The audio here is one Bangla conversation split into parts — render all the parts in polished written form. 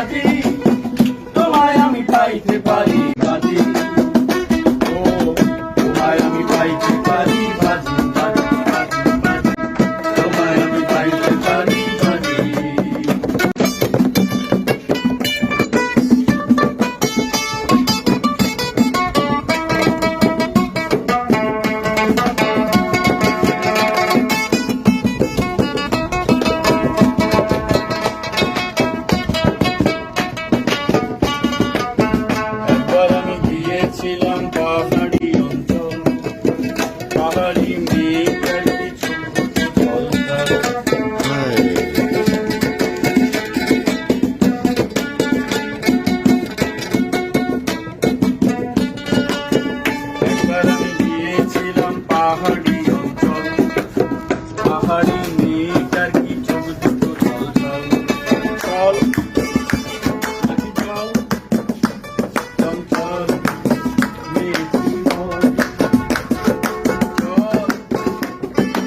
বাজি, তোমায় আমি পাইতে পারি বাজি। ও তোমায় আমি পাইতে পারি বাজি, বাজি, বাজি, বাজি, তোমায় আমি পাইতে পারি বাজি। একবার আমি গিয়েছিলাম পাহাড়ি অঞ্চল, পাহাড়ি মেয়েটার কিছু জলদার। একবার আমি গিয়েছিলাম পাহাড়ি অঞ্চল, পাহাড়ি মেয়েটার কি চোখ দুটো জলজল। চল নাকি চল, চঞ্চল মেয়ে তুই বল। চল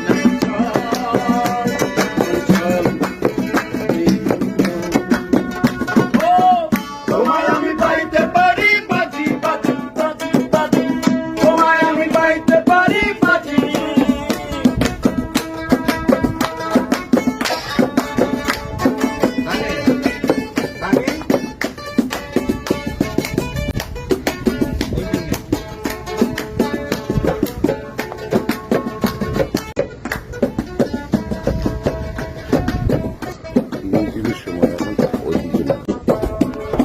নাকি চল, চঞ্চল মেয়ে তুই বল। ও তোমায় আমি পাইতে পারি বাজি, বাজি, বাজি, বাজি, তোমায় আমি পাইতে পারি বাজি।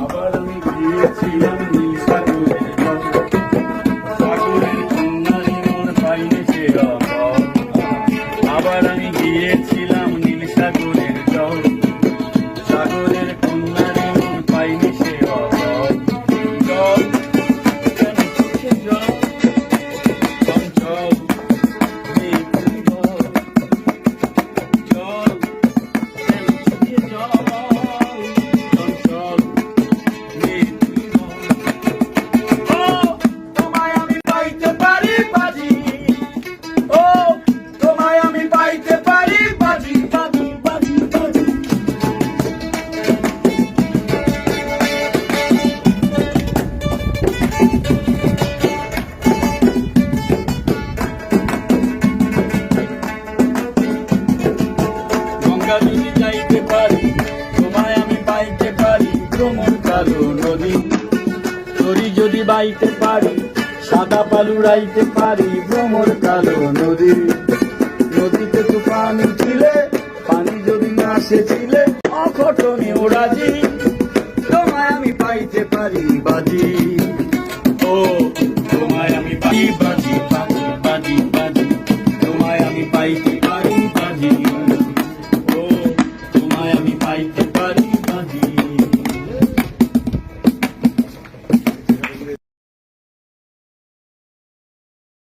আবার আমি গিয়েছিলাম নীল সাগরের জল, সাগরের কন্যারে মোর পাইনি সে রকম। আবার আমি গিয়েছিলাম নীল সাগরের জল, সাগরের কন্যারে মোর পাইনি সে রকম। জল কেন চোখে জল, চঞ্চল মেয়ে তুই বল। জল কেন চোখে জল, চঞ্চল মেয়ে তুই বল। ও তোমায় আমি পাইতে পারি বাজি, ও তোমায় আমি পাইতে পারি বাজি, বাজি, বাজি, বাজি। গঙ্গা যদি যাইতে পারি, তোমায় আমি পাইতে পারি ভ্রমর কালো নদী। তরি যদি বাইতে পারি, সাদা পালু রাইতে পারি ভ্রমর কালো নদী। নদীতে তুফান উঠিলে, পানি যদি না সেচিলে, অঘটনে ওরাজি, তোমায় আমি পাইতে পারি বাজি। ও তোমায় আমি পাই বাজি, বাজি, বাজি, বাজি, তোমায় আমি পাইতে পারি বাজি। ও তোমায় আমি পাইতে